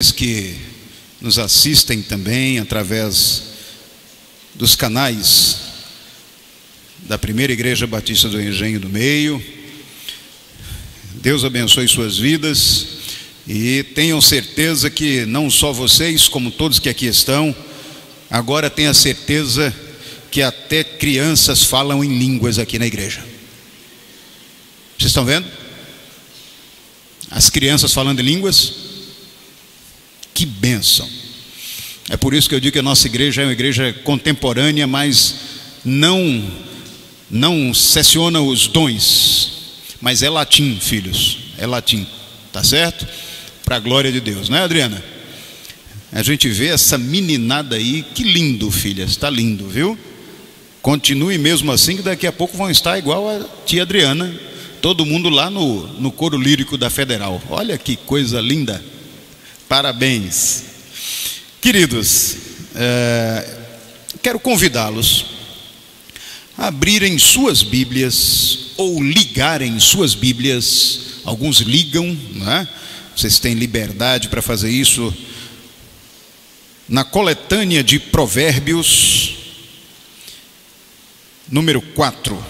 Que nos assistem também através dos canais da Primeira Igreja Batista do Engenho do Meio. Deus abençoe suas vidas e tenham certeza que não só vocês, como todos que aqui estão, agora tenham a certeza que até crianças falam em línguas aqui na igreja. Vocês estão vendo? As crianças falando em línguas. Que bênção! É por isso que eu digo que a nossa igreja é uma igreja contemporânea, mas não sessiona os dons, mas é latim, filhos, é latim, tá certo? Para a glória de Deus, não é, Adriana? A gente vê essa meninada aí, que lindo, filhas, está lindo, viu? Continue mesmo assim, que daqui a pouco vão estar igual a tia Adriana, todo mundo lá no coro lírico da Federal. Olha que coisa linda! Parabéns. Queridos, quero convidá-los a abrirem suas Bíblias ou ligarem suas Bíblias. Alguns ligam, né? Vocês têm liberdade para fazer isso. Na coletânea de Provérbios, número 4.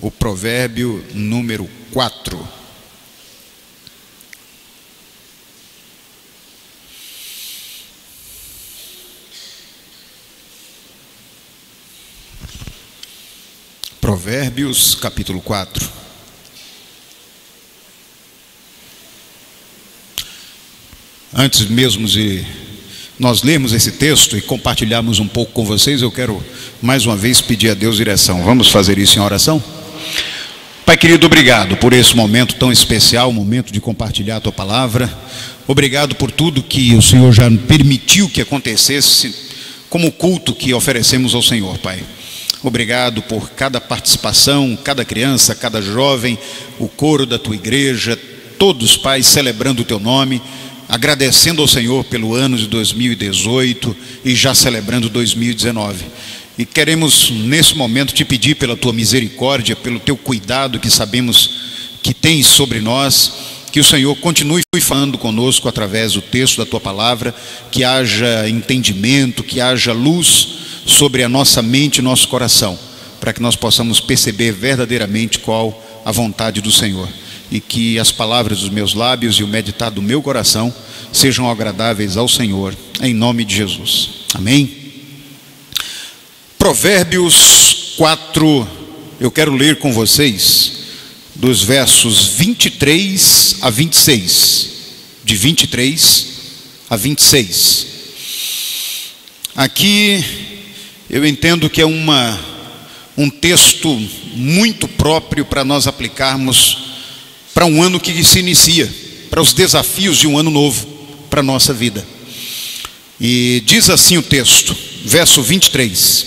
O provérbio número 4. Provérbios capítulo 4. Antes mesmo de nós lermos esse texto e compartilharmos um pouco com vocês, eu quero mais uma vez pedir a Deus direção. Vamos fazer isso em oração? Pai querido, obrigado por esse momento tão especial, o momento de compartilhar a Tua palavra. Obrigado por tudo que o Senhor já permitiu que acontecesse como culto que oferecemos ao Senhor, Pai. Obrigado por cada participação, cada criança, cada jovem, o coro da Tua igreja, todos, Pai, celebrando o Teu nome, agradecendo ao Senhor pelo ano de 2018 e já celebrando 2019. E queremos nesse momento Te pedir pela Tua misericórdia, pelo Teu cuidado que sabemos que tens sobre nós, que o Senhor continue falando conosco através do texto da Tua palavra, que haja entendimento, que haja luz sobre a nossa mente e nosso coração, para que nós possamos perceber verdadeiramente qual a vontade do Senhor, e que as palavras dos meus lábios e o meditar do meu coração sejam agradáveis ao Senhor, em nome de Jesus, amém? Provérbios 4, eu quero ler com vocês dos versos 23 a 26, de 23 a 26, aqui eu entendo que é um texto muito próprio para nós aplicarmos para um ano que se inicia, para os desafios de um ano novo para a nossa vida. E diz assim o texto, verso 23: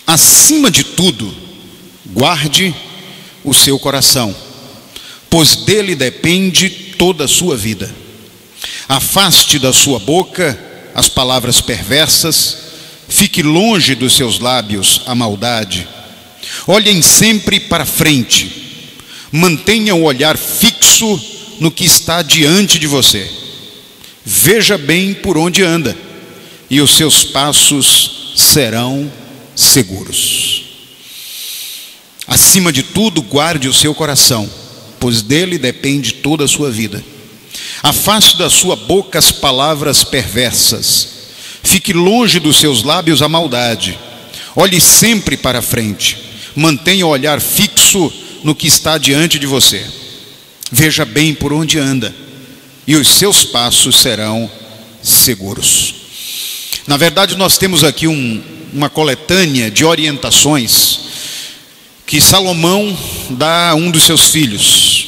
acima de tudo, guarde o seu coração, pois dele depende toda a sua vida. Afaste da sua boca as palavras perversas, fique longe dos seus lábios a maldade. Olhem sempre para frente, mantenha o olhar fixo no que está diante de você. Veja bem por onde anda, e os seus passos serão seguros. Acima de tudo, guarde o seu coração, pois dele depende toda a sua vida. Afaste da sua boca as palavras perversas, fique longe dos seus lábios a maldade. Olhe sempre para frente, mantenha o olhar fixo no que está diante de você. Veja bem por onde anda, e os seus passos serão seguros. Na verdade, nós temos aqui uma coletânea de orientações que Salomão dá a um dos seus filhos.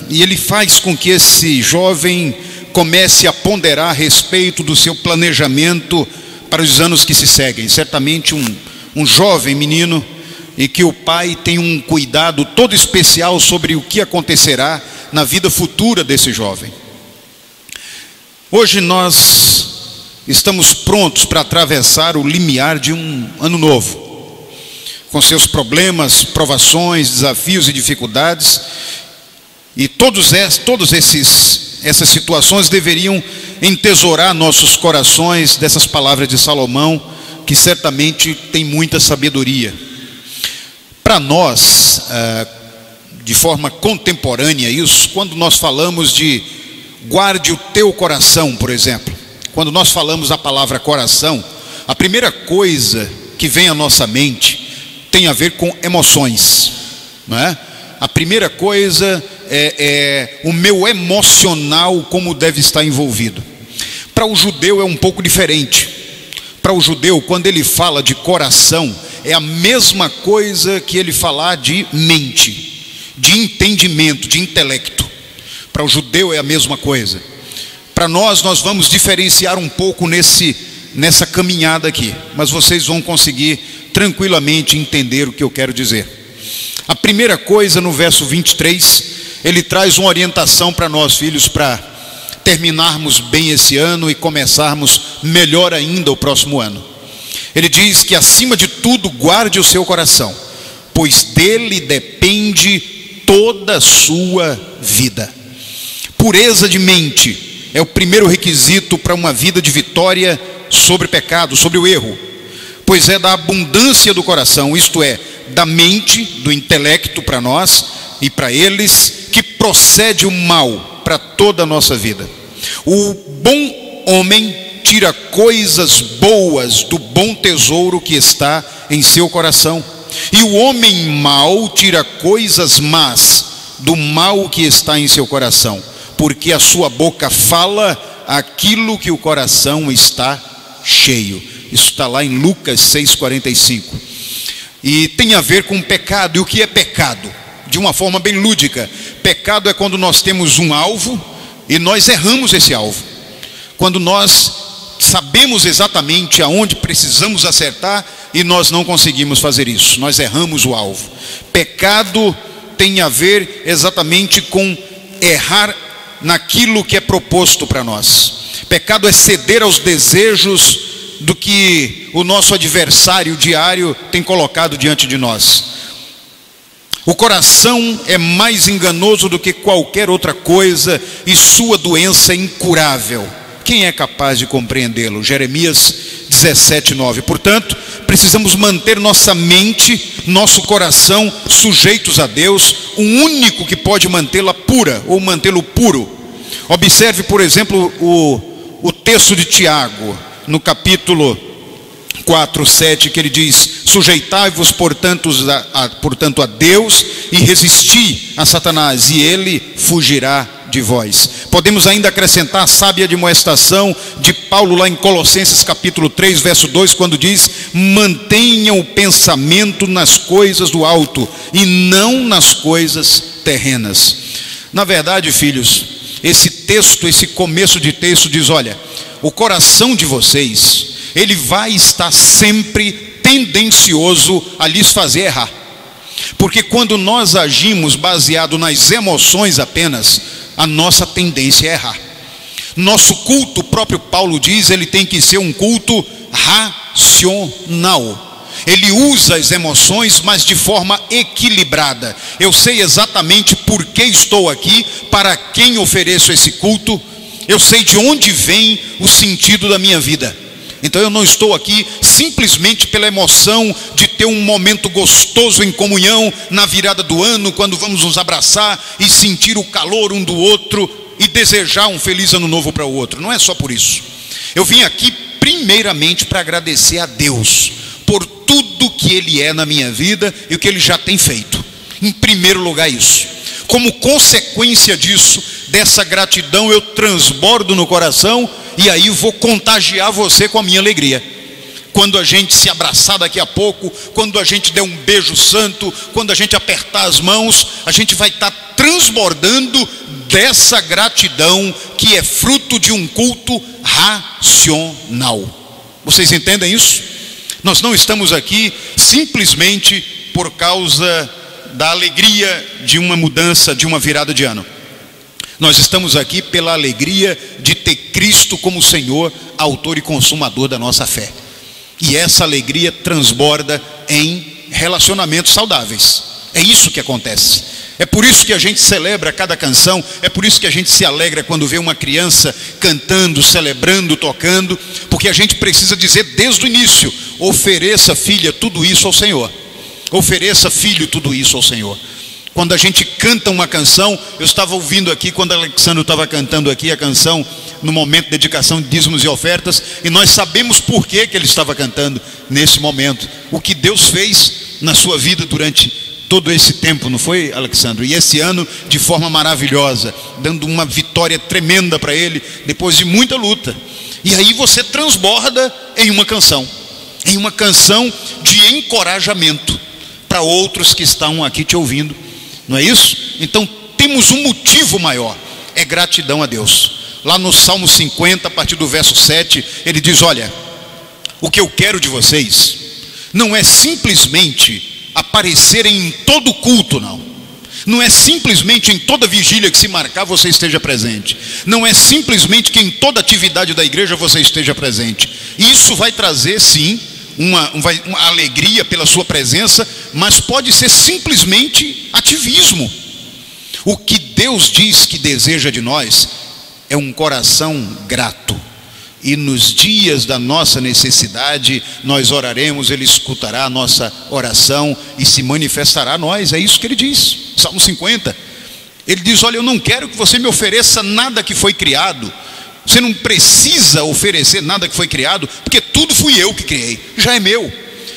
E ele faz com que esse jovem comece a ponderar a respeito do seu planejamento para os anos que se seguem. Certamente um jovem menino, e que o pai tem um cuidado todo especial sobre o que acontecerá na vida futura desse jovem. Hoje nós estamos prontos para atravessar o limiar de um ano novo, com seus problemas, provações, desafios e dificuldades, e todos esses Essas situações deveriam entesourar nossos corações dessas palavras de Salomão, que certamente tem muita sabedoria. Para nós, de forma contemporânea isso, quando nós falamos de guarde o teu coração, por exemplo, quando nós falamos a palavra coração, a primeira coisa que vem à nossa mente tem a ver com emoções, não é? A primeira coisa é o meu emocional, como deve estar envolvido. Para o judeu é um pouco diferente. Para o judeu, quando ele fala de coração, é a mesma coisa que ele falar de mente, de entendimento, de intelecto. Para o judeu é a mesma coisa. Para nós vamos diferenciar um pouco nessa caminhada aqui, mas vocês vão conseguir tranquilamente entender o que eu quero dizer. A primeira coisa, no verso 23, ele traz uma orientação para nós, filhos, para terminarmos bem esse ano e começarmos melhor ainda o próximo ano. Ele diz que, acima de tudo, guarde o seu coração, pois dele depende toda a sua vida. Pureza de mente é o primeiro requisito para uma vida de vitória sobre o pecado, sobre o erro, pois é da abundância do coração, isto é, da mente, do intelecto para nós e para eles, que procede o mal para toda a nossa vida. O bom homem tira coisas boas do bom tesouro que está em seu coração, e o homem mau tira coisas más do mal que está em seu coração, porque a sua boca fala aquilo que o coração está cheio. Isso está lá em Lucas 6,45. E tem a ver com pecado. E o que é pecado? De uma forma bem lúdica, pecado é quando nós temos um alvo e nós erramos esse alvo. Quando nós sabemos exatamente aonde precisamos acertar e nós não conseguimos fazer isso, nós erramos o alvo. Pecado tem a ver exatamente com errar naquilo que é proposto para nós. Pecado é ceder aos desejos do que o nosso adversário diário tem colocado diante de nós. O coração é mais enganoso do que qualquer outra coisa e sua doença é incurável. Quem é capaz de compreendê-lo? Jeremias 17:9. Portanto, precisamos manter nossa mente, nosso coração sujeitos a Deus, o único que pode mantê-la pura ou mantê-lo puro. Observe, por exemplo, o texto de Tiago, no capítulo 4:7, que ele diz: sujeitai-vos, portanto, a Deus e resisti a Satanás, e ele fugirá de vós. Podemos ainda acrescentar a sábia admoestação de Paulo lá em Colossenses capítulo 3, verso 2, quando diz: mantenham o pensamento nas coisas do alto e não nas coisas terrenas. Na verdade, filhos, esse texto, esse começo de texto diz: olha, o coração de vocês, ele vai estar sempre tendencioso a lhes fazer errar. Porque quando nós agimos baseado nas emoções apenas, a nossa tendência é errar. Nosso culto, o próprio Paulo diz, ele tem que ser um culto racional. Ele usa as emoções, mas de forma equilibrada. Eu sei exatamente por que estou aqui, para quem ofereço esse culto. Eu sei de onde vem o sentido da minha vida. Então eu não estou aqui simplesmente pela emoção de ter um momento gostoso em comunhão na virada do ano, quando vamos nos abraçar e sentir o calor um do outro e desejar um feliz ano novo para o outro. Não é só por isso. Eu vim aqui primeiramente para agradecer a Deus por tudo que Ele é na minha vida e o que Ele já tem feito. Em primeiro lugar, isso. Como consequência disso, dessa gratidão, eu transbordo no coração e aí vou contagiar você com a minha alegria. Quando a gente se abraçar daqui a pouco, quando a gente der um beijo santo, quando a gente apertar as mãos, a gente vai estar transbordando dessa gratidão que é fruto de um culto racional. Vocês entendem isso? Nós não estamos aqui simplesmente por causa da alegria de uma mudança, de uma virada de ano. Nós estamos aqui pela alegria de ter Cristo como Senhor, autor e consumador da nossa fé. E essa alegria transborda em relacionamentos saudáveis. É isso que acontece. É por isso que a gente celebra cada canção, é por isso que a gente se alegra quando vê uma criança cantando, celebrando, tocando, porque a gente precisa dizer desde o início: ofereça, filha, tudo isso ao Senhor. Ofereça, filho, tudo isso ao Senhor. Quando a gente canta uma canção, eu estava ouvindo aqui, quando Alexandre estava cantando aqui a canção, no momento de dedicação de dízimos e ofertas, e nós sabemos por que ele estava cantando nesse momento, o que Deus fez na sua vida durante todo esse tempo, não foi, Alexandre? E esse ano de forma maravilhosa, dando uma vitória tremenda para ele, depois de muita luta. E aí você transborda em uma canção de encorajamento para outros que estão aqui te ouvindo, não é isso? Então temos um motivo maior, é gratidão a Deus. Lá no Salmo 50, a partir do verso 7, ele diz: olha, o que eu quero de vocês não é simplesmente aparecerem em todo culto, não é simplesmente em toda vigília que se marcar você esteja presente, não é simplesmente que em toda atividade da igreja você esteja presente. Isso vai trazer sim uma alegria pela sua presença, mas pode ser simplesmente ativismo. O que Deus diz que deseja de nós é um coração grato. E nos dias da nossa necessidade nós oraremos, Ele escutará a nossa oração e se manifestará a nós. É isso que Ele diz, Salmo 50. Ele diz: olha, eu não quero que você me ofereça nada que foi criado. Você não precisa oferecer nada que foi criado, porque tudo fui eu que criei, já é meu.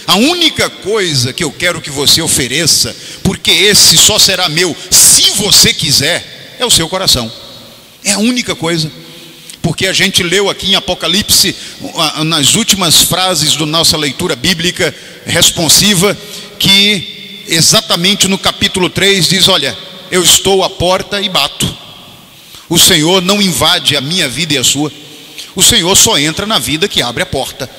A única coisa que eu quero que você ofereça, porque esse só será meu se você quiser, é o seu coração. É a única coisa. Porque a gente leu aqui em Apocalipse, nas últimas frases da nossa leitura bíblica responsiva, que exatamente no capítulo 3 diz: olha, eu estou à porta e bato. O Senhor não invade a minha vida e a sua. O Senhor só entra na vida que abre a porta.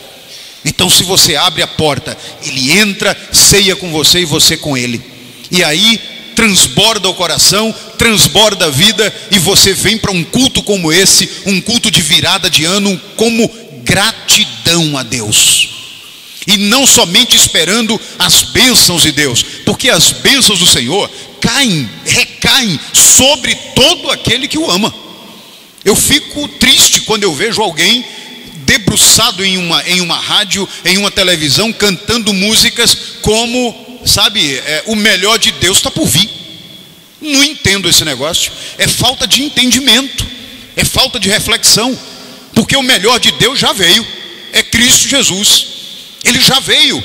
Então, se você abre a porta, Ele entra, ceia com você e você com Ele. E aí transborda o coração, transborda a vida, e você vem para um culto como esse, um culto de virada de ano, como gratidão a Deus. E não somente esperando as bênçãos de Deus, porque as bênçãos do Senhor recaem sobre todo aquele que o ama. Eu fico triste quando eu vejo alguém debruçado em uma rádio, em uma televisão, cantando músicas como, sabe, o melhor de Deus está por vir. Não entendo esse negócio. É falta de entendimento, é falta de reflexão, porque o melhor de Deus já veio, é Cristo Jesus. Ele já veio,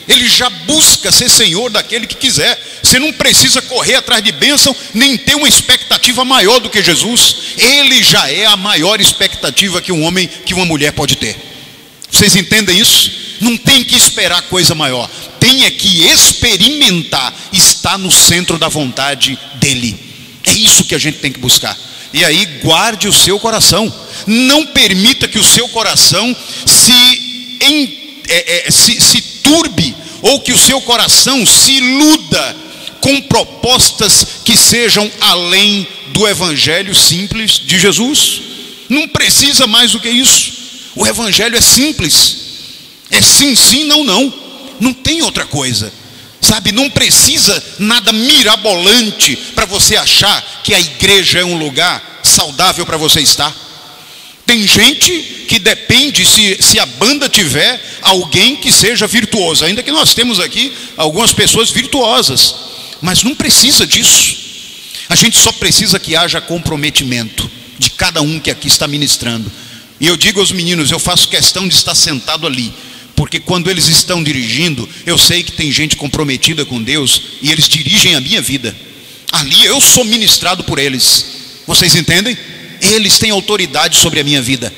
Ele já busca ser Senhor daquele que quiser. Você não precisa correr atrás de bênção, nem ter uma expectativa maior do que Jesus. Ele já é a maior expectativa que um homem, que uma mulher pode ter. Vocês entendem isso? Não tem que esperar coisa maior, tem que experimentar, está no centro da vontade dEle. É isso que a gente tem que buscar. E aí guarde o seu coração, não permita que o seu coração se turbe, ou que o seu coração se iluda com propostas que sejam além do evangelho simples de Jesus. Não precisa mais do que isso. O evangelho é simples, é sim, sim, não, não. Não tem outra coisa, sabe? Não precisa nada mirabolante para você achar que a igreja é um lugar saudável para você estar. Tem gente que depende, se a banda tiver alguém que seja virtuoso, ainda que nós temos aqui algumas pessoas virtuosas, mas não precisa disso. A gente só precisa que haja comprometimento de cada um que aqui está ministrando. E eu digo aos meninos, eu faço questão de estar sentado ali, porque quando eles estão dirigindo, eu sei que tem gente comprometida com Deus, e eles dirigem a minha vida. Ali eu sou ministrado por eles. Vocês entendem? Eles têm autoridade sobre a minha vida.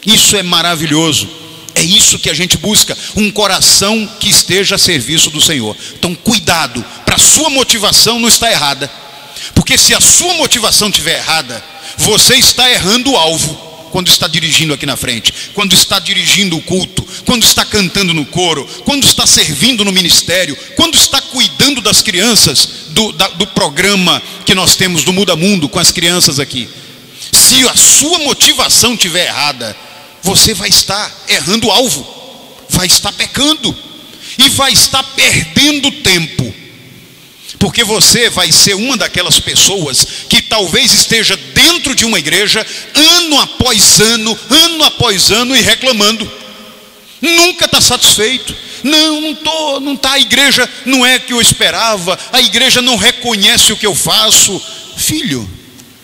Isso é maravilhoso. É isso que a gente busca, um coração que esteja a serviço do Senhor. Então cuidado, para a sua motivação não está errada, porque se a sua motivação estiver errada, você está errando o alvo. Quando está dirigindo aqui na frente, quando está dirigindo o culto, quando está cantando no coro, quando está servindo no ministério, quando está cuidando das crianças do programa que nós temos do Muda Mundo com as crianças aqui. Se a sua motivação estiver errada, você vai estar errando o alvo, vai estar pecando e vai estar perdendo tempo. porque você vai ser uma daquelas pessoas que talvez esteja dentro de uma igreja ano após ano e reclamando. Nunca está satisfeito. Não está, a igreja não é que eu esperava, a igreja não reconhece o que eu faço. Filho,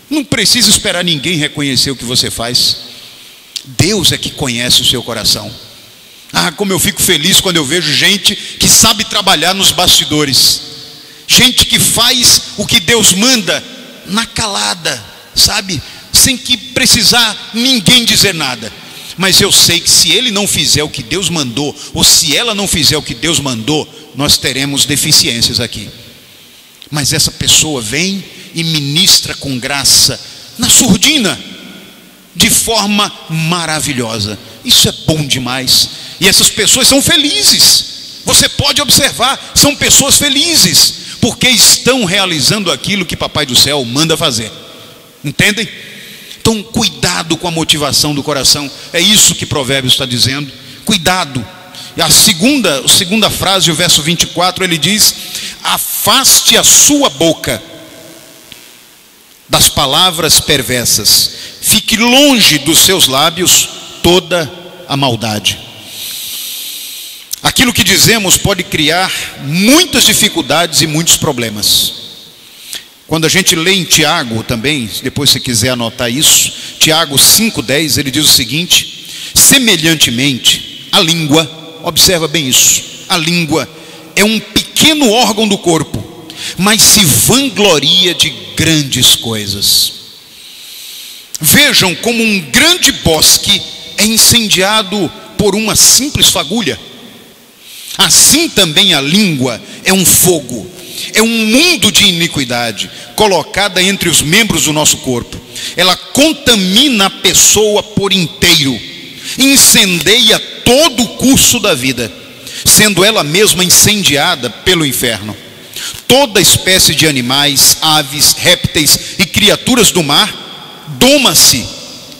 não precisa esperar ninguém reconhecer o que você faz. Deus é que conhece o seu coração. Como eu fico feliz quando eu vejo gente que sabe trabalhar nos bastidores, gente que faz o que Deus manda na calada, sabe, sem que precisar ninguém dizer nada. Mas eu sei que se ele não fizer o que Deus mandou, ou se ela não fizer o que Deus mandou, nós teremos deficiências aqui. Mas essa pessoa vem e ministra com graça, na surdina, de forma maravilhosa. Isso é bom demais. E essas pessoas são felizes. Você pode observar, são pessoas felizes, porque estão realizando aquilo que Papai do Céu manda fazer. Entendem? Então, cuidado com a motivação do coração. É isso que Provérbios está dizendo. Cuidado. E a segunda frase, o verso 24, ele diz: afaste a sua boca das palavras perversas, fique longe dos seus lábios toda a maldade. Aquilo que dizemos pode criar muitas dificuldades e muitos problemas. Quando a gente lê em Tiago também, depois se quiser anotar isso, Tiago 5,10, ele diz o seguinte: semelhantemente, a língua, observa bem isso, a língua é um pequeno órgão do corpo, mas se vangloria de grandes coisas. Vejam como um grande bosque é incendiado por uma simples fagulha. Assim também a língua é um fogo, é um mundo de iniquidade colocada entre os membros do nosso corpo. Ela contamina a pessoa por inteiro, incendeia todo o curso da vida, sendo ela mesma incendiada pelo inferno. Toda espécie de animais, aves, répteis e criaturas do mar doma-se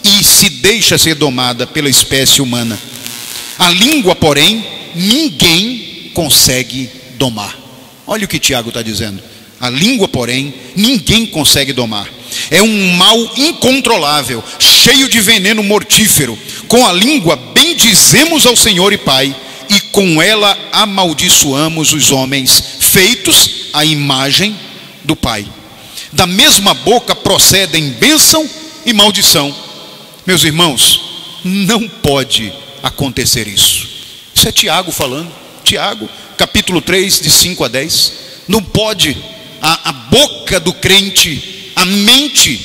e se deixa ser domada pela espécie humana. A língua, porém, ninguém consegue domar. Olha o que Tiago está dizendo. A língua, porém, ninguém consegue domar. É um mal incontrolável, cheio de veneno mortífero. Com a língua bendizemos ao Senhor e Pai, e com ela amaldiçoamos os homens feitos à imagem do Pai. Da mesma boca procedem bênção e maldição. Meus irmãos, não pode acontecer isso. Isso é Tiago falando. Tiago, capítulo 3, de 5 a 10. Não pode. A boca do crente, a mente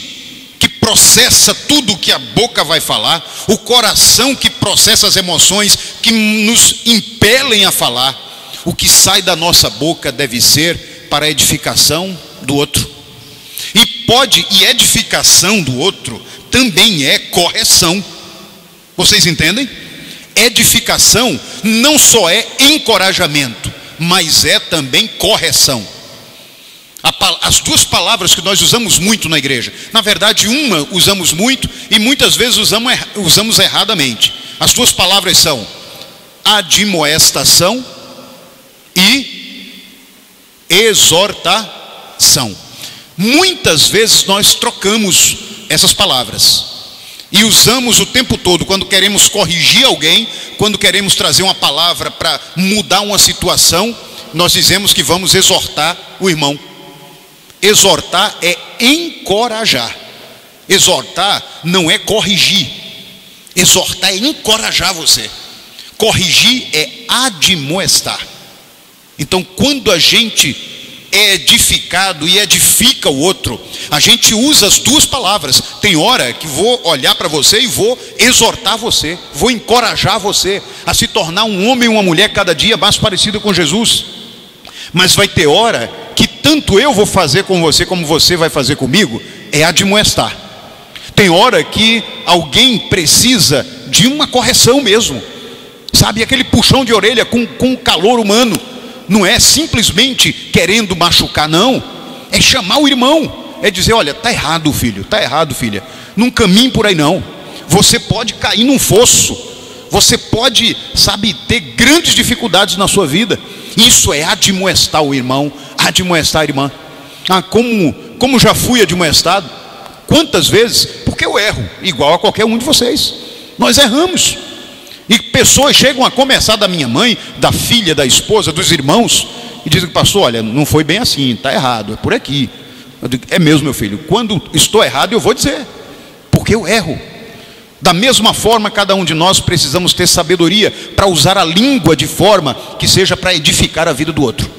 que processa tudo o que a boca vai falar, o coração que processa as emoções que nos impelem a falar, o que sai da nossa boca deve ser para a edificação do outro. E edificação do outro também é correção. Vocês entendem? Edificação não só é encorajamento, mas é também correção. As duas palavras que nós usamos muito na igreja, na verdade uma usamos muito e muitas vezes usamos erradamente. As duas palavras são admoestação e exortação. Muitas vezes nós trocamos essas palavras e usamos o tempo todo quando queremos corrigir alguém, quando queremos trazer uma palavra para mudar uma situação. Nós dizemos que vamos exortar o irmão. Exortar é encorajar. Exortar não é corrigir. Exortar é encorajar você. Corrigir é admoestar. Então, quando a gente é edificado e edifica o outro, a gente usa as duas palavras. Tem hora que vou olhar para você e vou exortar você, vou encorajar você a se tornar um homem e uma mulher cada dia mais parecido com Jesus. Mas vai ter hora que tanto eu vou fazer com você como você vai fazer comigo, é admoestar. Tem hora que alguém precisa de uma correção mesmo, sabe, aquele puxão de orelha com calor humano. Não é simplesmente querendo machucar, não. É chamar o irmão, é dizer: olha, está errado, filho, está errado, filha, não caminhe por aí não. Você pode cair num fosso, você pode, sabe, ter grandes dificuldades na sua vida. Isso é admoestar o irmão, admoestar a irmã. Como já fui admoestado, quantas vezes? Porque eu erro, igual a qualquer um de vocês. Nós erramos. E pessoas chegam a começar da minha mãe, da filha, da esposa, dos irmãos, e dizem: pastor, olha, não foi bem assim, está errado, é por aqui. Eu digo: é mesmo, meu filho, quando estou errado eu vou dizer, porque eu erro. Da mesma forma, cada um de nós precisamos ter sabedoria para usar a língua de forma que seja para edificar a vida do outro.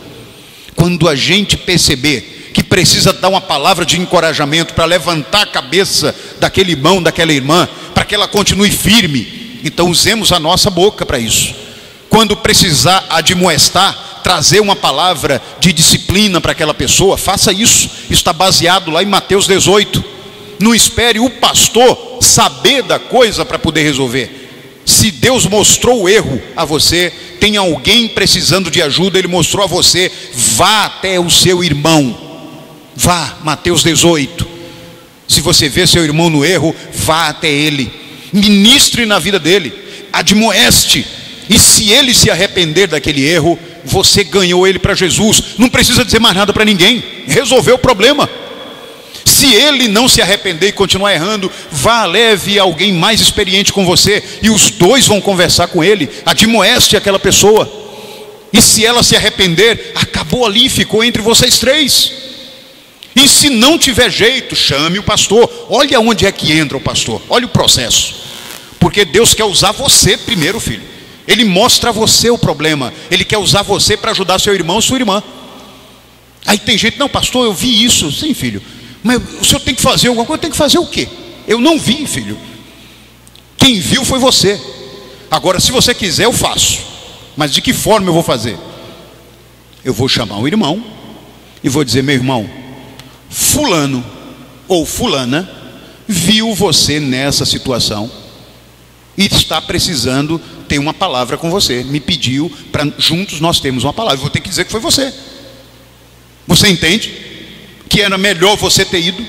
Quando a gente perceber que precisa dar uma palavra de encorajamento para levantar a cabeça daquele irmão, daquela irmã, para que ela continue firme, então usemos a nossa boca para isso. Quando precisar admoestar, trazer uma palavra de disciplina para aquela pessoa, faça isso. Está baseado lá em Mateus 18. Não espere o pastor saber da coisa para poder resolver. Se Deus mostrou o erro a você, tem alguém precisando de ajuda, Ele mostrou a você, vá até o seu irmão. Vá, Mateus 18. Se você vê seu irmão no erro, vá até ele, ministre na vida dele, admoeste, e se ele se arrepender daquele erro, você ganhou ele para Jesus. Não precisa dizer mais nada para ninguém, resolveu o problema. Se ele não se arrepender e continuar errando, vá, leve alguém mais experiente com você, e os dois vão conversar com ele, admoeste aquela pessoa, e se ela se arrepender, acabou ali, ficou entre vocês três. E se não tiver jeito, chame o pastor. Olha onde é que entra o pastor, olha o processo, porque Deus quer usar você primeiro, filho. Ele mostra a você o problema, Ele quer usar você para ajudar seu irmão, sua irmã. Aí tem gente: não, pastor, eu vi isso. Sim, filho, mas o senhor tem que fazer alguma coisa. Tem que fazer o quê? Eu não vi, filho. Quem viu foi você. Agora, se você quiser, eu faço. Mas de que forma eu vou fazer? Eu vou chamar o irmão e vou dizer: meu irmão, fulano ou fulana viu você nessa situação e está precisando ter uma palavra com você. Me pediu para juntos nós termos uma palavra. Eu vou ter que dizer que foi você. Você entende que era melhor você ter ido?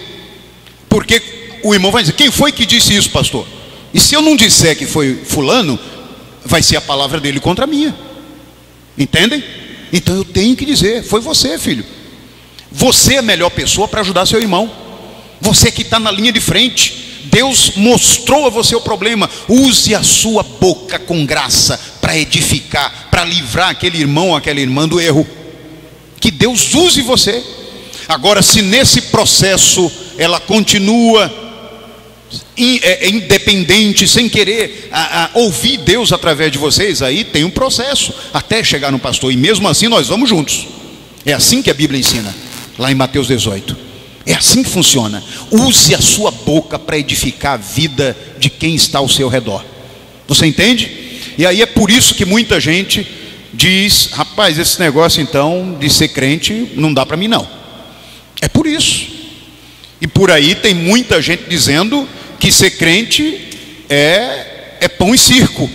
Porque o irmão vai dizer: quem foi que disse isso, pastor? E se eu não disser que foi fulano, vai ser a palavra dele contra a minha. Entendem? Então eu tenho que dizer: foi você, filho. Você é a melhor pessoa para ajudar seu irmão. Você que está na linha de frente. Deus mostrou a você o problema. Use a sua boca com graça para edificar, para livrar aquele irmão ou aquela irmã do erro. Que Deus use você. Agora, se nesse processo ela continua independente, sem querer ouvir Deus através de vocês, aí tem um processo até chegar no pastor, e mesmo assim nós vamos juntos. É assim que a Bíblia ensina, lá em Mateus 18. É assim que funciona. Use a sua boca para edificar a vida de quem está ao seu redor. Você entende? E aí é por isso que muita gente diz: rapaz, esse negócio então de ser crente não dá para mim não. É por isso. E por aí tem muita gente dizendo que ser crente é pão e circo,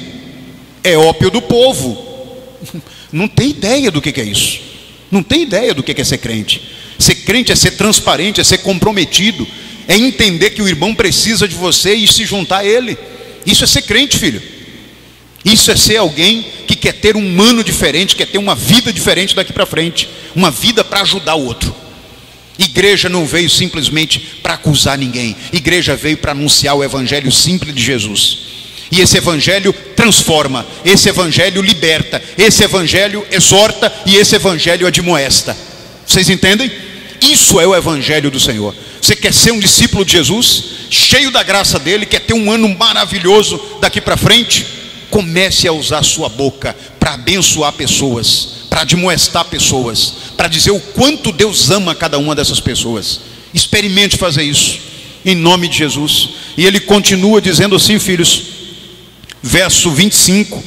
é ópio do povo. Não tem ideia do que é isso. Não tem ideia do que é ser crente. Ser crente é ser transparente, é ser comprometido, é entender que o irmão precisa de você e se juntar a ele. Isso é ser crente, filho. Isso é ser alguém que quer ter um ano diferente, quer ter uma vida diferente daqui para frente, uma vida para ajudar o outro. Igreja não veio simplesmente para acusar ninguém. Igreja veio para anunciar o evangelho simples de Jesus. E esse evangelho transforma, esse evangelho liberta, esse evangelho exorta e esse evangelho admoesta. Vocês entendem? Isso é o evangelho do Senhor. Você quer ser um discípulo de Jesus, cheio da graça dele, quer ter um ano maravilhoso daqui para frente? Comece a usar a sua boca para abençoar pessoas, para admoestar pessoas, para dizer o quanto Deus ama cada uma dessas pessoas. Experimente fazer isso, em nome de Jesus. E ele continua dizendo assim, filhos, verso 25: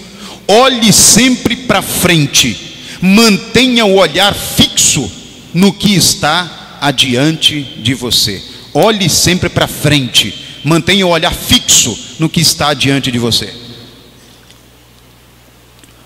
olhe sempre para frente, mantenha o olhar fixo no que está adiante de você. Olhe sempre para frente, mantenha o olhar fixo no que está adiante de você.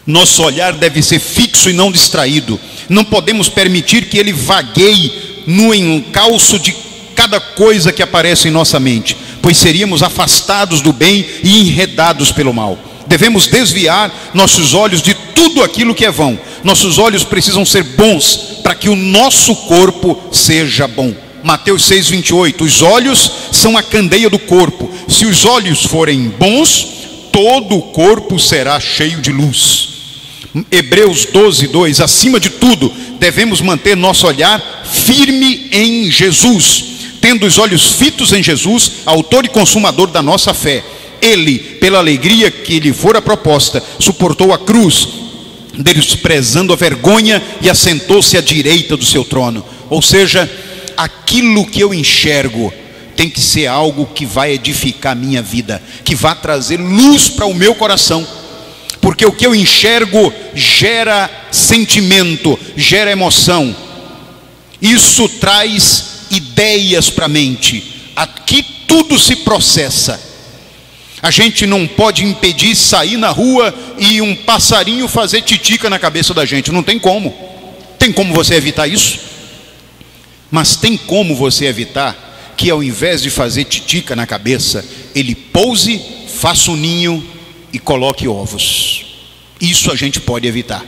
Nosso olhar deve ser fixo e não distraído. Não podemos permitir que ele vagueie no encalço de cada coisa que aparece em nossa mente, pois seríamos afastados do bem e enredados pelo mal. Devemos desviar nossos olhos de tudo aquilo que é vão. Nossos olhos precisam ser bons para que o nosso corpo seja bom. Mateus 6:28, os olhos são a candeia do corpo. Se os olhos forem bons, todo o corpo será cheio de luz. Hebreus 12:2, acima de tudo, devemos manter nosso olhar firme em Jesus, tendo os olhos fitos em Jesus, autor e consumador da nossa fé. Ele, pela alegria que lhe fora proposta, suportou a cruz, desprezando a vergonha, e assentou-se à direita do seu trono. Ou seja, aquilo que eu enxergo tem que ser algo que vai edificar a minha vida, que vai trazer luz para o meu coração, porque o que eu enxergo gera sentimento, gera emoção. Isso traz ideias para a mente. Aqui tudo se processa. A gente não pode impedir sair na rua e um passarinho fazer titica na cabeça da gente. Não tem como. Tem como você evitar isso? Mas tem como você evitar que, ao invés de fazer titica na cabeça, ele pouse, faça um ninho e coloque ovos. Isso a gente pode evitar.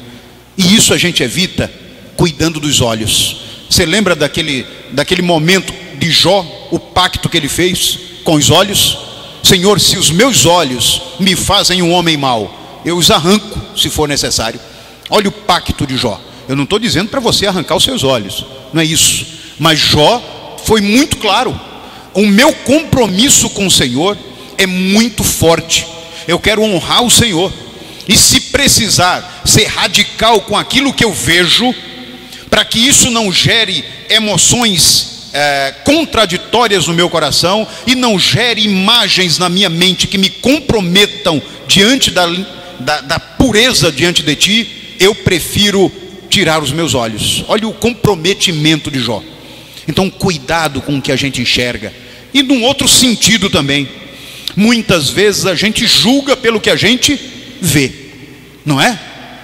E isso a gente evita cuidando dos olhos. Você lembra daquele momento de Jó, o pacto que ele fez com os olhos? Senhor, se os meus olhos me fazem um homem mau, eu os arranco se for necessário. Olha o pacto de Jó. Eu não estou dizendo para você arrancar os seus olhos, não é isso. Mas Jó foi muito claro. O meu compromisso com o Senhor é muito forte. Eu quero honrar o Senhor. E se precisar ser radical com aquilo que eu vejo, para que isso não gere emoções contraditórias no meu coração e não gere imagens na minha mente que me comprometam diante da pureza diante de ti, eu prefiro tirar os meus olhos. Olha o comprometimento de Jó. Então, cuidado com o que a gente enxerga. E num outro sentido também, muitas vezes a gente julga pelo que a gente vê, não é?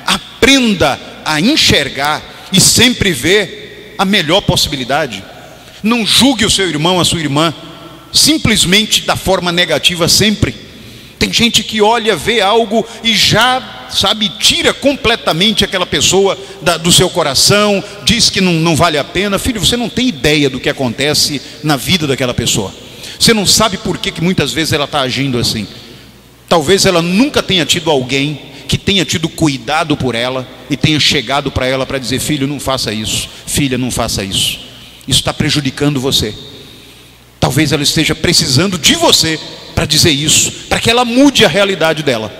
Aprenda a enxergar e sempre ver a melhor possibilidade. Não julgue o seu irmão, a sua irmã, simplesmente da forma negativa sempre. Tem gente que olha, vê algo e já, sabe, tira completamente aquela pessoa do seu coração, diz que não vale a pena. Filho, você não tem ideia do que acontece na vida daquela pessoa. Você não sabe por que muitas vezes ela está agindo assim. Talvez ela nunca tenha tido alguém que tenha tido cuidado por ela e tenha chegado para ela para dizer: filho, não faça isso, filha, não faça isso. Isso está prejudicando você. Talvez ela esteja precisando de você para dizer isso, para que ela mude a realidade dela.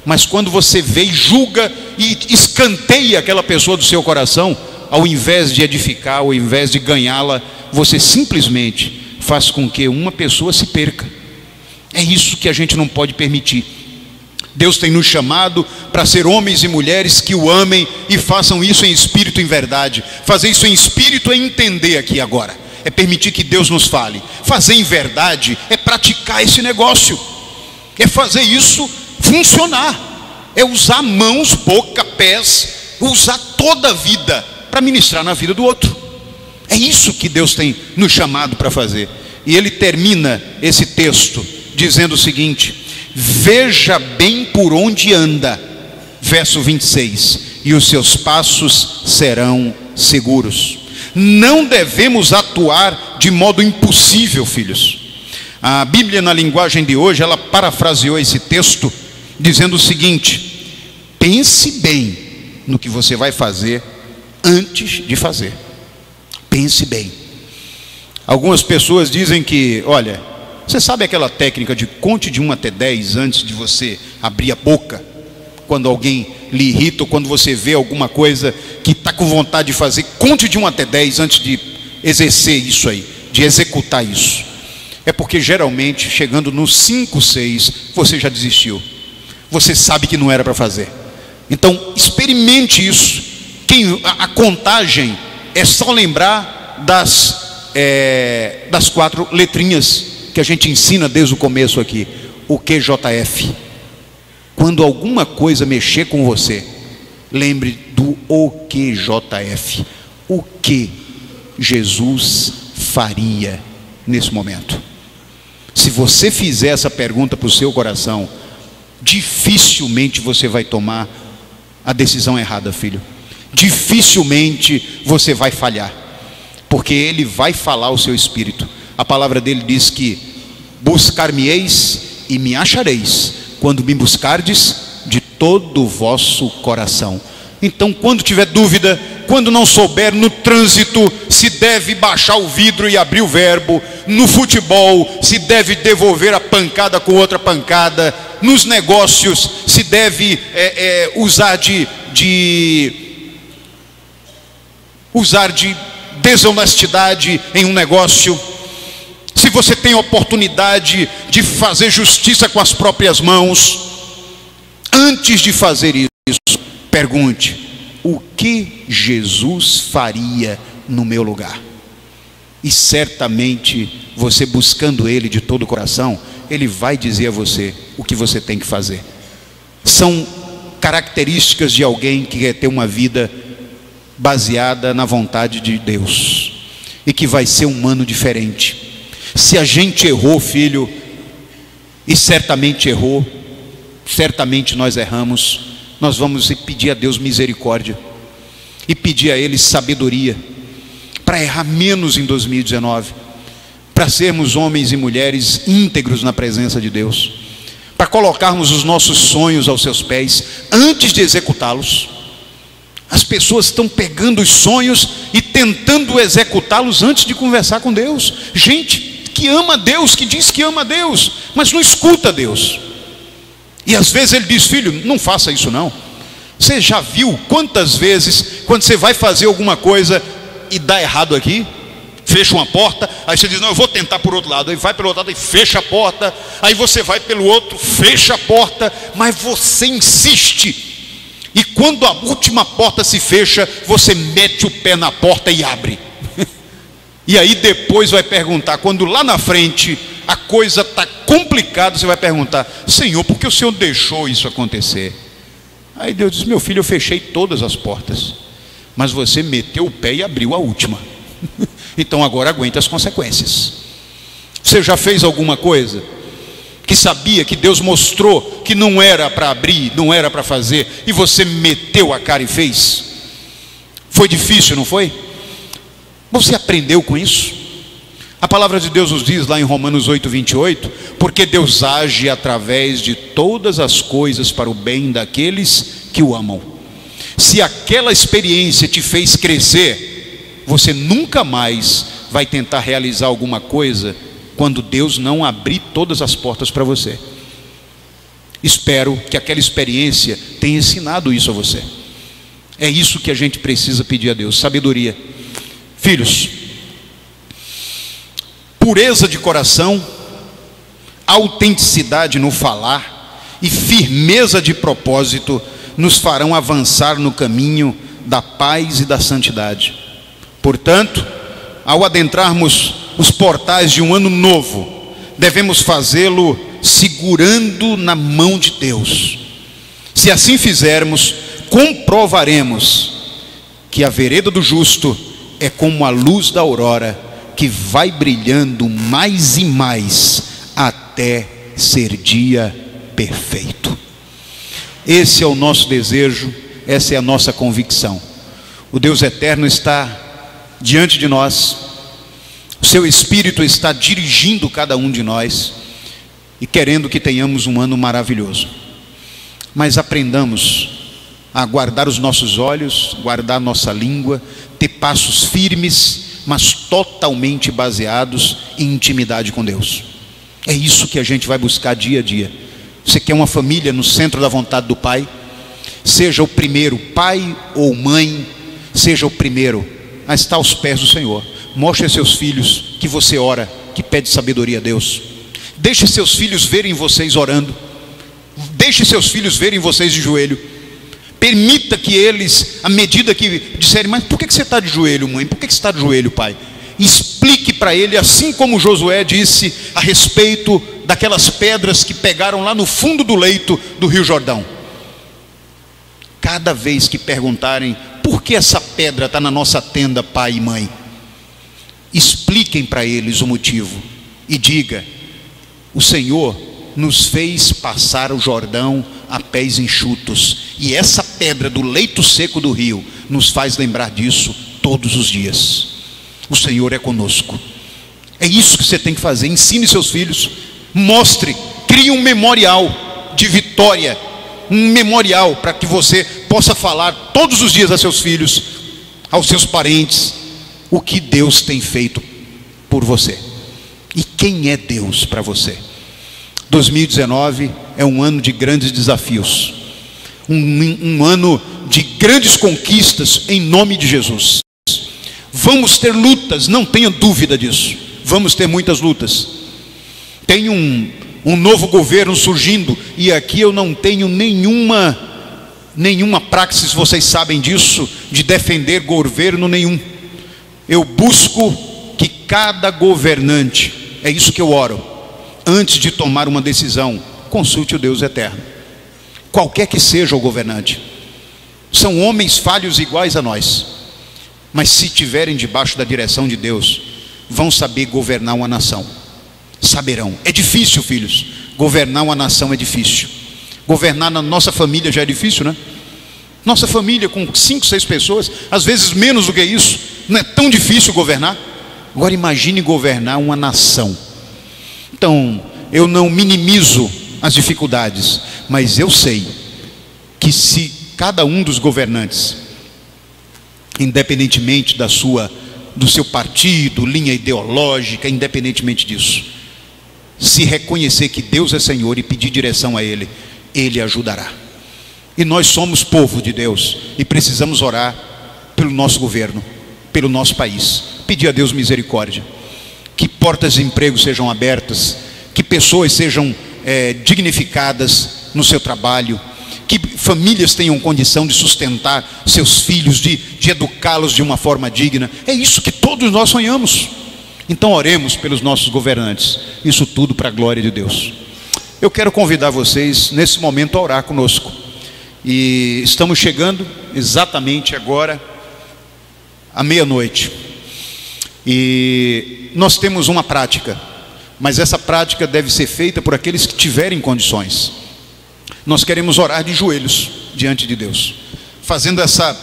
Mas quando você vê e julga e escanteia aquela pessoa do seu coração, ao invés de edificar, ao invés de ganhá-la, você simplesmente faz com que uma pessoa se perca. É isso que a gente não pode permitir. Deus tem nos chamado para ser homens e mulheres que o amem e façam isso em espírito e em verdade. Fazer isso em espírito é entender aqui agora, é permitir que Deus nos fale. Fazer em verdade é praticar esse negócio, é fazer isso funcionar, é usar mãos, boca, pés, usar toda a vida para ministrar na vida do outro. É isso que Deus tem nos chamado para fazer. E ele termina esse texto dizendo o seguinte: veja bem por onde anda, verso 26, e os seus passos serão seguros. Não devemos atuar de modo impossível, filhos. A Bíblia, na linguagem de hoje, ela parafraseou esse texto dizendo o seguinte: pense bem no que você vai fazer antes de fazer. Pense bem. Algumas pessoas dizem que, olha, você sabe aquela técnica de conte de 1 até 10 antes de você abrir a boca? Quando alguém lhe irrita, ou quando você vê alguma coisa que está com vontade de fazer, conte de 1 até 10 antes de exercer isso aí, de executar isso. É porque geralmente, chegando no 5, 6, você já desistiu. Você sabe que não era para fazer. Então, experimente isso. A contagem é só lembrar das 4 letrinhas que a gente ensina desde o começo aqui, o QJF. Quando alguma coisa mexer com você, lembre do OQJF. O que Jesus faria nesse momento? Se você fizer essa pergunta para o seu coração, dificilmente você vai tomar a decisão errada, filho. dificilmente você vai falhar, porque Ele vai falar ao seu espírito. A palavra dele diz que buscar-me-eis e me achareis, quando me buscardes de todo o vosso coração. Então, quando tiver dúvida, quando não souber no trânsito se deve baixar o vidro e abrir o verbo, no futebol se deve devolver a pancada com outra pancada, nos negócios se deve usar de desonestidade em um negócio, se você tem oportunidade de fazer justiça com as próprias mãos, antes de fazer isso, pergunte: o que Jesus faria no meu lugar? E certamente você, buscando Ele de todo o coração, Ele vai dizer a você o que você tem que fazer. São características de alguém que quer ter uma vida baseada na vontade de Deus e que vai ser um ano diferente. Se a gente errou, filho, e certamente errou, certamente nós erramos, nós vamos pedir a Deus misericórdia e pedir a Ele sabedoria para errar menos em 2019, para sermos homens e mulheres íntegros na presença de Deus, para colocarmos os nossos sonhos aos seus pés antes de executá-los. As pessoas estão pegando os sonhos e tentando executá-los antes de conversar com Deus. Gente que ama Deus, que diz que ama Deus, mas não escuta Deus. E às vezes Ele diz: filho, não faça isso não. Você já viu quantas vezes, quando você vai fazer alguma coisa e dá errado aqui, fecha uma porta, aí você diz: não, eu vou tentar por outro lado, aí vai pelo outro lado e fecha a porta, aí você vai pelo outro, fecha a porta, mas você insiste. E quando a última porta se fecha, você mete o pé na porta e abre. E aí depois vai perguntar, quando lá na frente a coisa está complicada, você vai perguntar: Senhor, por que o Senhor deixou isso acontecer? Aí Deus diz: meu filho, eu fechei todas as portas, mas você meteu o pé e abriu a última. Então agora aguenta as consequências. Você já fez alguma coisa que sabia, que Deus mostrou que não era para abrir, não era para fazer, e você meteu a cara e fez? Foi difícil, não foi? Você aprendeu com isso? A palavra de Deus nos diz lá em Romanos 8:28, porque Deus age através de todas as coisas para o bem daqueles que o amam. Se aquela experiência te fez crescer, você nunca mais vai tentar realizar alguma coisa quando Deus não abrir todas as portas para você. Espero que aquela experiência tenha ensinado isso a você. É isso que a gente precisa pedir a Deus: sabedoria. Filhos, pureza de coração, autenticidade no falar e firmeza de propósito nos farão avançar no caminho da paz e da santidade. Portanto, ao adentrarmos os portais de um ano novo, devemos fazê-lo segurando na mão de Deus. Se assim fizermos, comprovaremos que a vereda do justo é como a luz da aurora, que vai brilhando mais e mais até ser dia perfeito. Esse é o nosso desejo, essa é a nossa convicção. O Deus eterno está diante de nós, o seu Espírito está dirigindo cada um de nós e querendo que tenhamos um ano maravilhoso. Mas aprendamos a guardar os nossos olhos, guardar nossa língua, ter passos firmes, mas totalmente baseados em intimidade com Deus. É isso que a gente vai buscar dia a dia. Você quer uma família no centro da vontade do Pai? Seja o primeiro, pai ou mãe, seja o primeiro a estar aos pés do Senhor. Mostre a seus filhos que você ora, que pede sabedoria a Deus. Deixe seus filhos verem vocês orando. Deixe seus filhos verem vocês de joelho. Permita que eles, à medida que disserem: mas por que você está de joelho, mãe? Por que você está de joelho, pai? Explique para ele, assim como Josué disse a respeito daquelas pedras que pegaram lá no fundo do leito do Rio Jordão. Cada vez que perguntarem: por que essa pedra está na nossa tenda, pai e mãe? Expliquem para eles o motivo e diga: o Senhor nos fez passar o Jordão a pés enxutos, e essa pedra do leito seco do rio nos faz lembrar disso todos os dias. O Senhor é conosco. É isso que você tem que fazer. Ensine seus filhos, mostre, crie um memorial de vitória, um memorial para que você possa falar todos os dias a seus filhos, aos seus parentes, o que Deus tem feito por você e quem é Deus para você. 2019 é um ano de grandes desafios, um ano de grandes conquistas em nome de Jesus. Vamos ter lutas, não tenha dúvida disso. Vamos ter muitas lutas. Tem um novo governo surgindo, e aqui eu não tenho nenhuma praxis, vocês sabem disso, de defender governo nenhum. Eu busco que cada governante, é isso que eu oro, antes de tomar uma decisão, consulte o Deus eterno. Qualquer que seja o governante, são homens falhos iguais a nós, mas se estiverem debaixo da direção de Deus, vão saber governar uma nação. Saberão. É difícil, filhos. Governar uma nação é difícil. Governar na nossa família já é difícil, né? Nossa família com 5, 6 pessoas, às vezes menos do que isso, não é tão difícil governar. Agora imagine governar uma nação. Então, eu não minimizo as dificuldades, mas eu sei que se cada um dos governantes, independentemente do seu partido, linha ideológica, independentemente disso, se reconhecer que Deus é Senhor e pedir direção a Ele, Ele ajudará. E nós somos povo de Deus e precisamos orar pelo nosso governo, pelo nosso país, pedir a Deus misericórdia, que portas de emprego sejam abertas, que pessoas sejam dignificadas no seu trabalho, que famílias tenham condição de sustentar seus filhos, de educá-los de uma forma digna. É isso que todos nós sonhamos. Então oremos pelos nossos governantes, isso tudo para a glória de Deus. Eu quero convidar vocês nesse momento a orar conosco, e estamos chegando exatamente agora à meia-noite, e nós temos uma prática, mas essa prática deve ser feita por aqueles que tiverem condições. Nós queremos orar de joelhos diante de Deus, fazendo essa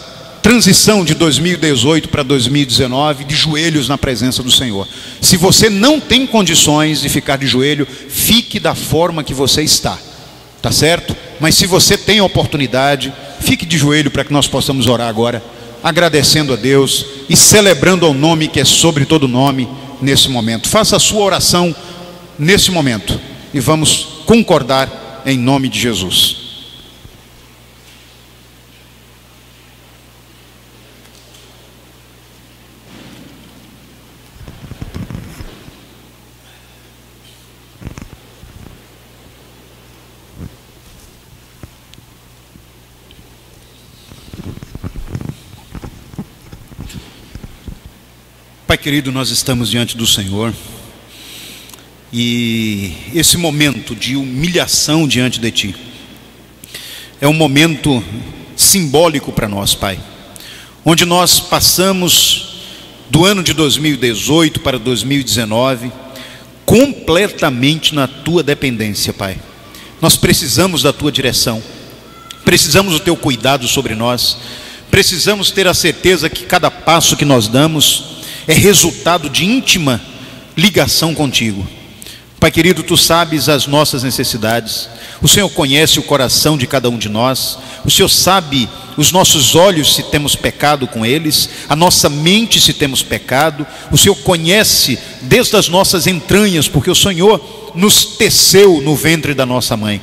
transição de 2018 para 2019, de joelhos na presença do Senhor. Se você não tem condições de ficar de joelho, fique da forma que você está, tá certo? Mas se você tem a oportunidade, fique de joelho para que nós possamos orar agora, agradecendo a Deus e celebrando ao nome que é sobre todo nome nesse momento. Faça a sua oração nesse momento e vamos concordar em nome de Jesus. Pai querido, nós estamos diante do Senhor, e esse momento de humilhação diante de Ti é um momento simbólico para nós, Pai, onde nós passamos do ano de 2018 para 2019 completamente na Tua dependência, Pai. Nós precisamos da Tua direção, precisamos do Teu cuidado sobre nós, precisamos ter a certeza que cada passo que nós damos é resultado de íntima ligação contigo. Pai querido, Tu sabes as nossas necessidades, o Senhor conhece o coração de cada um de nós, o Senhor sabe os nossos olhos se temos pecado com eles, a nossa mente se temos pecado, o Senhor conhece desde as nossas entranhas, porque o Senhor nos teceu no ventre da nossa mãe.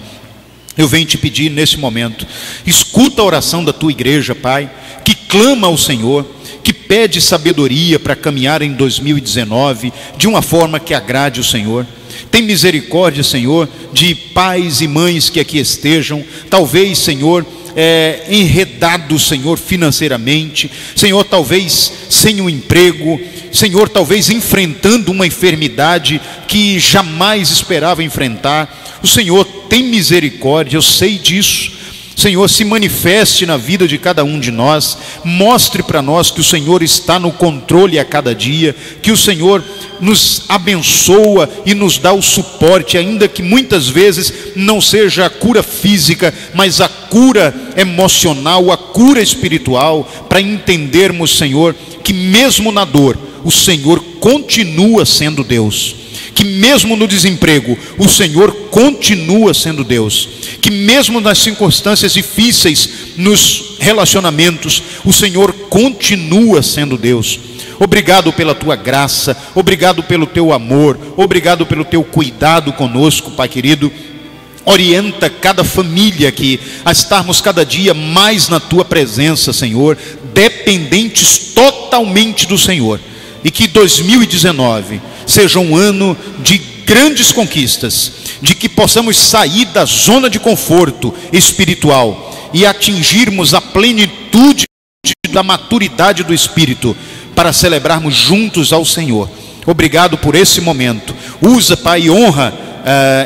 Eu venho te pedir nesse momento, escuta a oração da Tua igreja, Pai, que clama ao Senhor, que pede sabedoria para caminhar em 2019 de uma forma que agrade o Senhor. Tem misericórdia, Senhor, de pais e mães que aqui estejam, talvez, Senhor, enredados, Senhor, financeiramente, Senhor, talvez sem um emprego, Senhor, talvez enfrentando uma enfermidade que jamais esperava enfrentar. O Senhor tem misericórdia, eu sei disso. Senhor, se manifeste na vida de cada um de nós, mostre para nós que o Senhor está no controle a cada dia, que o Senhor nos abençoa e nos dá o suporte, ainda que muitas vezes não seja a cura física, mas a cura emocional, a cura espiritual, para entendermos, Senhor, que mesmo na dor, o Senhor continua sendo Deus. Que mesmo no desemprego, o Senhor continua sendo Deus. Que mesmo nas circunstâncias difíceis, nos relacionamentos, o Senhor continua sendo Deus. Obrigado pela tua graça, obrigado pelo teu amor, obrigado pelo teu cuidado conosco, Pai querido. Orienta cada família aqui a estarmos cada dia mais na tua presença, Senhor, dependentes totalmente do Senhor. E que 2019 seja um ano de grandes conquistas, de que possamos sair da zona de conforto espiritual e atingirmos a plenitude da maturidade do Espírito, para celebrarmos juntos ao Senhor. Obrigado por esse momento. Usa, Pai, e honra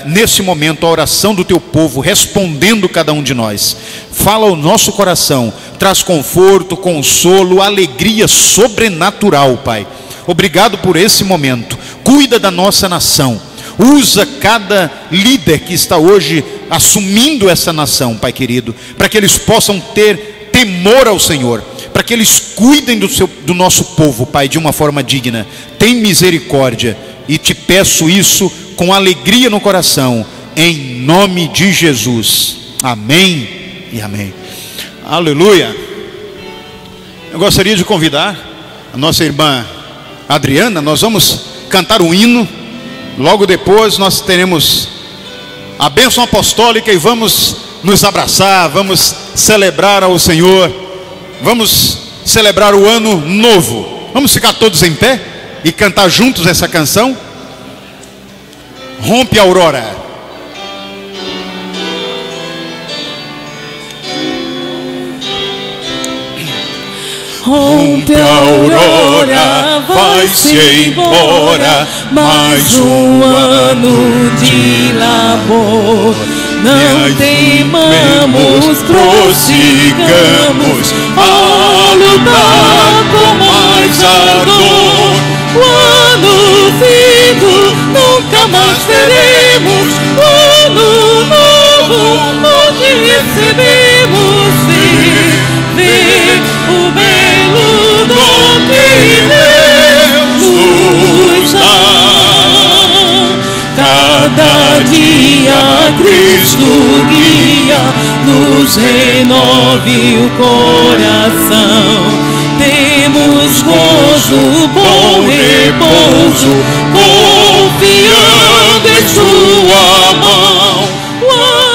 nesse momento a oração do teu povo, respondendo cada um de nós. Fala ao nosso coração, traz conforto, consolo, alegria sobrenatural, Pai. Obrigado por esse momento. Cuida da nossa nação. Usa cada líder que está hoje assumindo essa nação, Pai querido, para que eles possam ter temor ao Senhor, para que eles cuidem do nosso povo, Pai, de uma forma digna. Tem misericórdia, e te peço isso com alegria no coração, em nome de Jesus. Amém e amém. Aleluia. Eu gostaria de convidar a nossa irmã Adriana. Nós vamos cantar um hino. Logo depois nós teremos a bênção apostólica e vamos nos abraçar, vamos celebrar ao Senhor, vamos celebrar o ano novo. Vamos ficar todos em pé e cantar juntos essa canção. Rompe a aurora. Rompe a aurora, vai-se embora, mais um ano de labor. Não temamos, prossigamos a lutar com mais ardor. O ano vindo nunca mais veremos, o ano novo onde recebemos ver o belo dom que Deus nos dá. Cada dia Cristo guia, nos renove o coração. Temos gozo, bom repouso, confiando em sua mão. O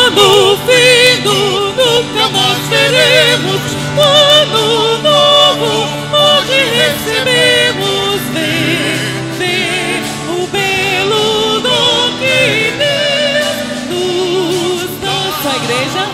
ano vindo nunca mais veremos, o ano novo onde recebemos ver o belo dom que Deus nos dá. Só a igreja?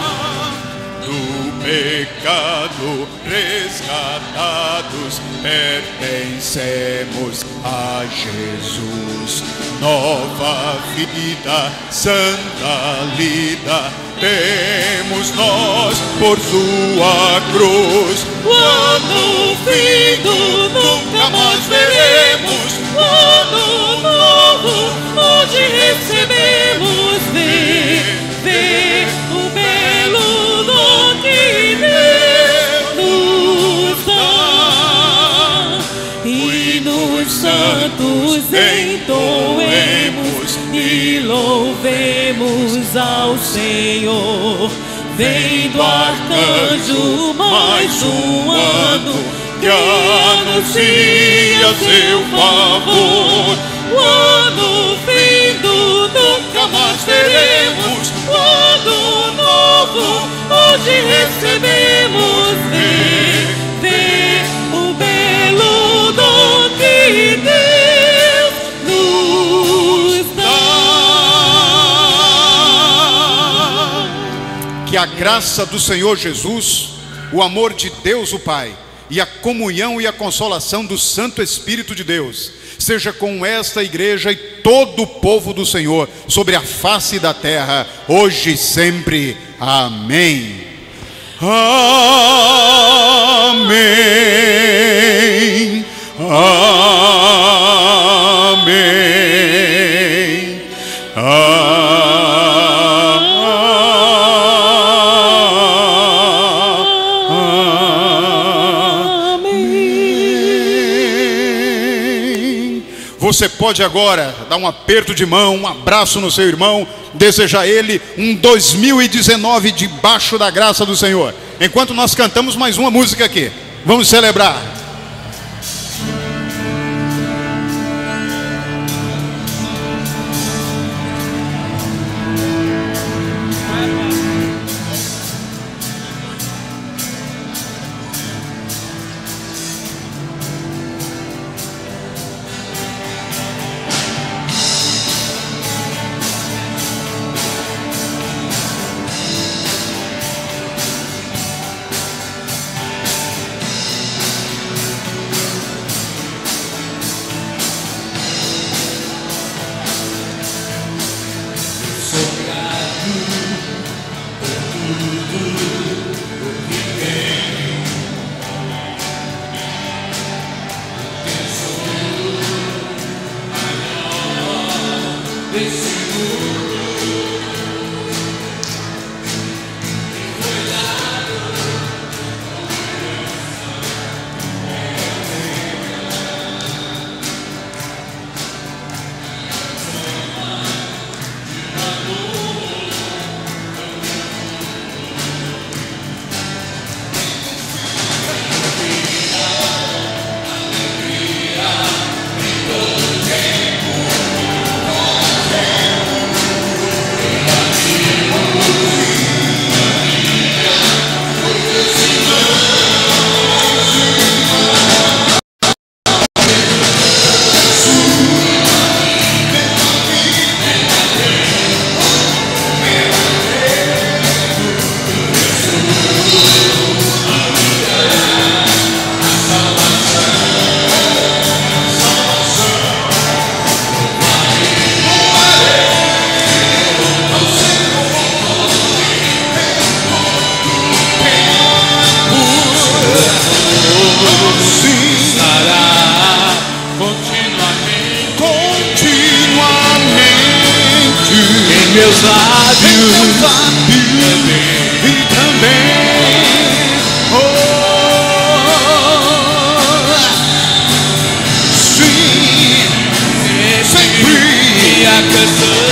Do pecado resgatados, pertencemos a Jesus. Nova vida, santa lida, temos nós por sua cruz. O ano vindo nunca mais veremos, o ano novo onde recebemos ver o belo dom que Deus nos dá. E nos santos entoemos e louvemos ao Senhor. Vem do arcanjo mais um ano que anuncia seu favor. O ano vindo nunca mais veremos, o ano novo onde recebemos ver o belo dom que Deus nos dá. Que a graça do Senhor Jesus, o amor de Deus o Pai e a comunhão e a consolação do Santo Espírito de Deus seja com esta igreja e todo o povo do Senhor sobre a face da terra, hoje e sempre. Amém. Amém. Amém. Você pode agora dar um aperto de mão, um abraço no seu irmão, desejar a ele um 2019 debaixo da graça do Senhor. Enquanto nós cantamos mais uma música aqui, vamos celebrar. Meus lábios e também, sim, sempre a canção.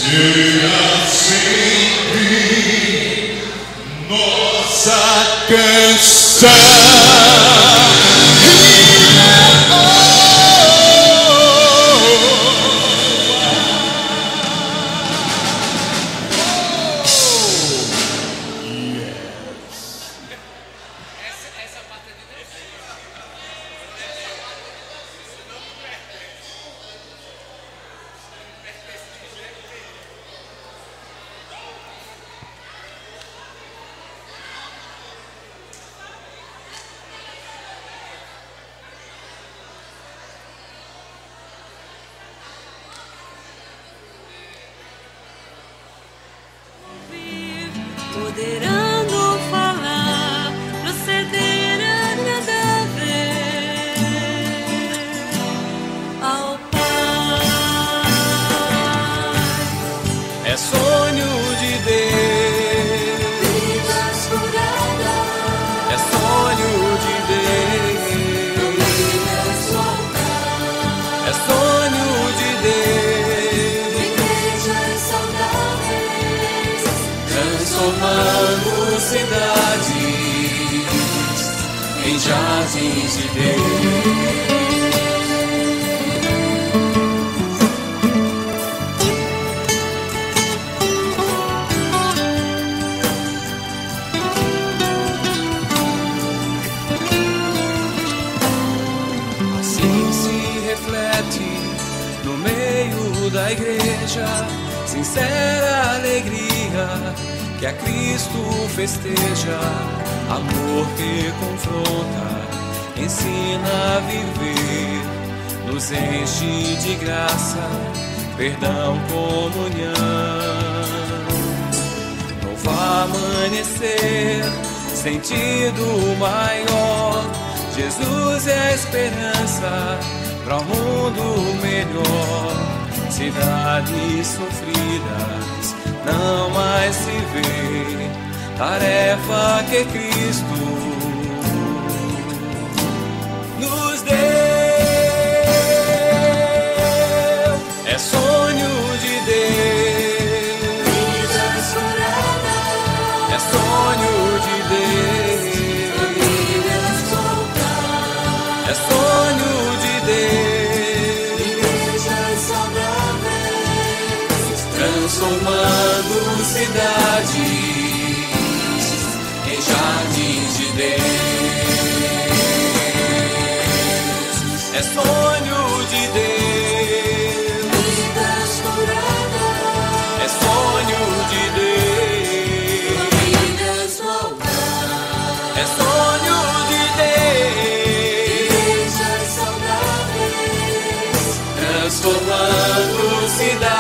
será sempre nossa canção. empoderando falar, proceder agradável ao Pai. É sonho de Deus, Vidas curadas, é sonho de Deus, vidas soltas, é sonho de Deus, igrejas saudáveis, transformando cidades em jardins de Deus. No meio da igreja, sincera alegria que a Cristo festeja, amor que confronta, ensina a viver, nos enche de graça, perdão, comunhão. Novo amanhecer, sentido maior, Jesus é a esperança para um mundo melhor. Cidades sofridas não mais se vê, tarefa que Cristo nos deu. É sonho de Deus, vidas curadas, é sonho de Deus, vidas soltas, é sonho de Deus, igrejas saudáveis, transformando cidades em jardins de Deus. É sonho de Deus, vidas curadas, é sonho de Deus, vidas soltas, é sonho de Deus, igrejas saudáveis, transformando cidades